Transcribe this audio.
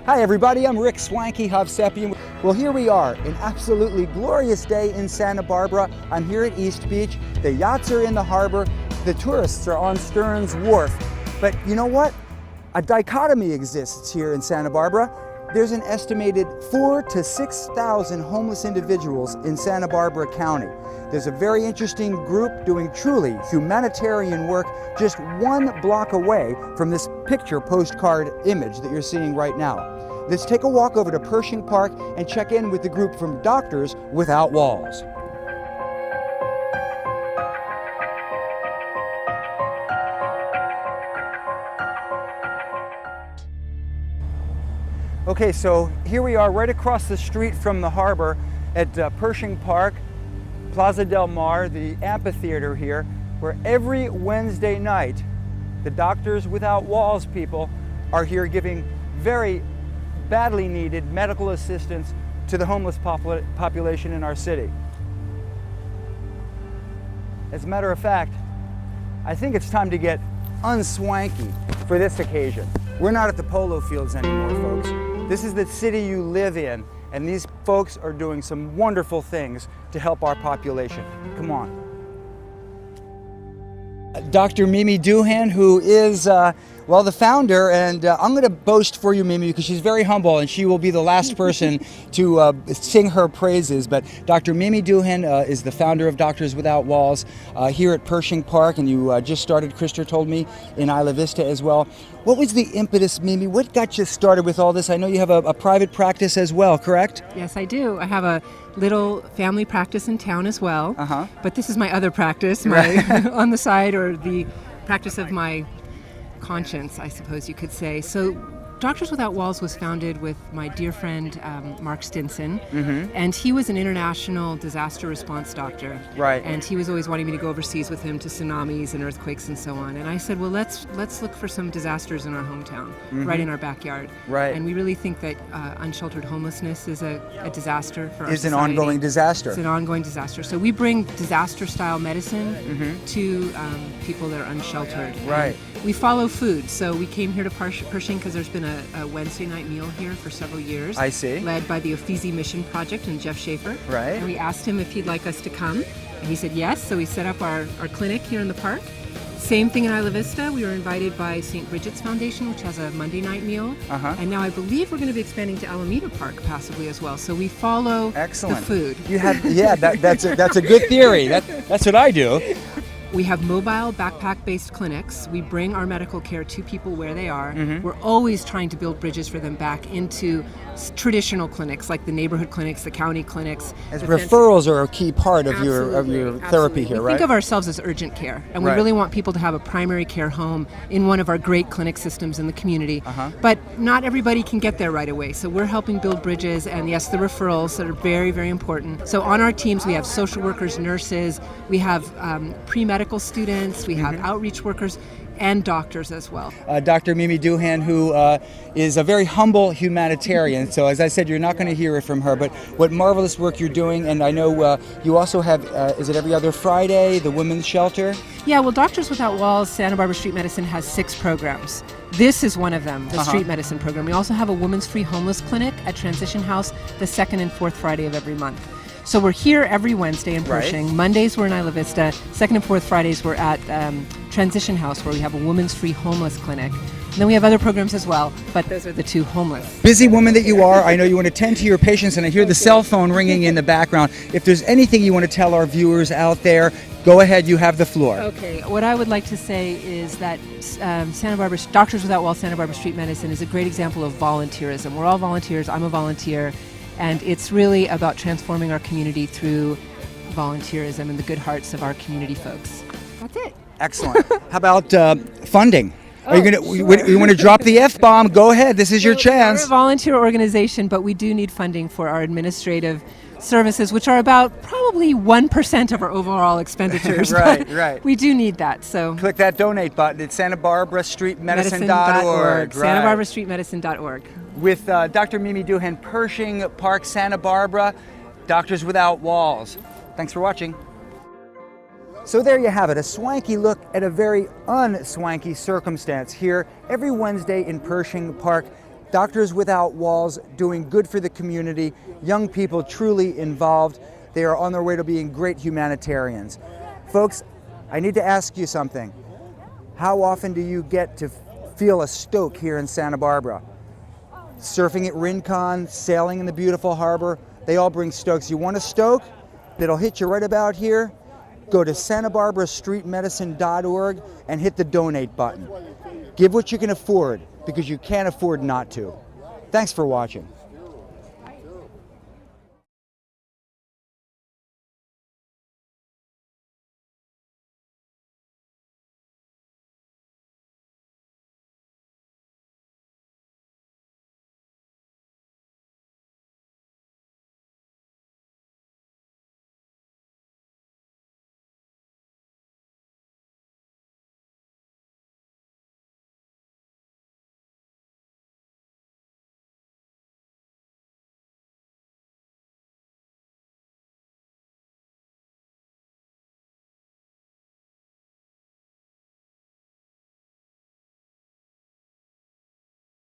Hi everybody, I'm Ric Hovsepain. Well, here we are, an absolutely glorious day in Santa Barbara. I'm here at East Beach. The yachts are in the harbor. The tourists are on Stearns Wharf. But you know what? A dichotomy exists here in Santa Barbara. There's an estimated 4,000 to 6,000 homeless individuals in Santa Barbara County. There's a very interesting group doing truly humanitarian work just 1 block away from this picture postcard image that you're seeing right now. Let's take a walk over to Pershing Park and check in with the group from Doctors Without Walls. Okay, so here we are right across the street from the harbor at Pershing Park, Plaza del Mar, the amphitheater here, where every Wednesday night, the Doctors Without Walls people are here giving very badly needed medical assistance to the homeless population in our city. As a matter of fact, I think it's time to get unswanky for this occasion. We're not at the polo fields anymore, folks. This is the city you live in, and these folks are doing some wonderful things to help our population. Come on. Dr. Mimi Doohan, who is, well, the founder, and I'm going to boast for you, Mimi, because she's very humble, and she will be the last person to sing her praises. But Dr. Mimi Doohan is the founder of Doctors Without Walls here at Pershing Park, and you just started, Krister told me, in Isla Vista as well. What was the impetus, Mimi? What got you started with all this? I know you have a private practice as well, correct? Yes, I do. I have a little family practice in town as well. But this is my other practice, my on the side, or the practice of my conscience, I suppose you could say. So Doctors Without Walls was founded with my dear friend Mark Stinson, and he was an international disaster response doctor. Right. And he was always wanting me to go overseas with him to tsunamis and earthquakes and so on. And I said, well, let's look for some disasters in our hometown, right in our backyard. Right. And we really think that unsheltered homelessness is a disaster for our society. An ongoing disaster. It's an ongoing disaster. So we bring disaster-style medicine to people that are unsheltered. Right. And we follow food. So we came here to Pershing because there's been a Wednesday night meal here for several years. I see. Led by the Uffizi Mission Project and Jeff Schaefer. Right. And we asked him if he'd like us to come, and he said yes. So we set up our clinic here in the park. Same thing in Isla Vista. We were invited by St. Bridget's Foundation, which has a Monday night meal. And now I believe we're going to be expanding to Alameda Park possibly as well. So we follow the food. You have, yeah, that's a good theory. That's what I do. We have mobile backpack-based clinics. We bring our medical care to people where they are. We're always trying to build bridges for them back into traditional clinics, like the neighborhood clinics, the county clinics. As referrals are a key part of your therapy here, right? We think of ourselves as urgent care, and we really want people to have a primary care home in one of our great clinic systems in the community. But not everybody can get there right away, so we're helping build bridges, and yes, the referrals that are very, very important. So on our teams, we have social workers, nurses, we have pre-medical students, we have outreach workers, and doctors as well. Dr. Mimi Doohan, who is a very humble humanitarian, so as I said, you're not going to hear it from her, but what marvelous work you're doing, and I know you also have, is it every other Friday, the women's shelter? Yeah, well, Doctors Without Walls, Santa Barbara Street Medicine has 6 programs. This is one of them, the street medicine program. We also have a women's free homeless clinic at Transition House the 2nd and 4th Friday of every month. So we're here every Wednesday in Pershing. Mondays we're in Isla Vista. 2nd and 4th Fridays we're at Transition House, where we have a women's free homeless clinic. And then we have other programs as well, but those are the 2 homeless. Busy woman that you are, I know you want to tend to your patients, and I hear the cell phone ringing in the background. If there's anything you want to tell our viewers out there, go ahead, you have the floor. Okay, what I would like to say is that Santa Barbara, Doctors Without Walls, Santa Barbara Street Medicine is a great example of volunteerism. We're all volunteers, I'm a volunteer. And it's really about transforming our community through volunteerism and the good hearts of our community folks. That's it. Excellent. How about funding? Are you going to? You want to drop the F-bomb? Go ahead. This is your chance. We're a volunteer organization, but we do need funding for our administrative services, which are about probably 1% of our overall expenditures. Right. We do need that. So click that donate button at SantaBarbaraStreetMedicine.org. SantaBarbaraStreetMedicine.org. With Dr. Mimi Doohan, Pershing Park, Santa Barbara, Doctors Without Walls. Thanks for watching. So there you have it, a swanky look at a very unswanky circumstance here every Wednesday in Pershing Park. Doctors Without Walls doing good for the community, young people truly involved. They are on their way to being great humanitarians. Folks, I need to ask you something. How often do you get to feel a stoke here in Santa Barbara? Surfing at Rincon, sailing in the beautiful harbor, they all bring stokes. You want a stoke that'll hit you right about here? Go to santabarbarastreetmedicine.org and hit the donate button. Give what you can afford, because you can't afford not to. Thanks for watching.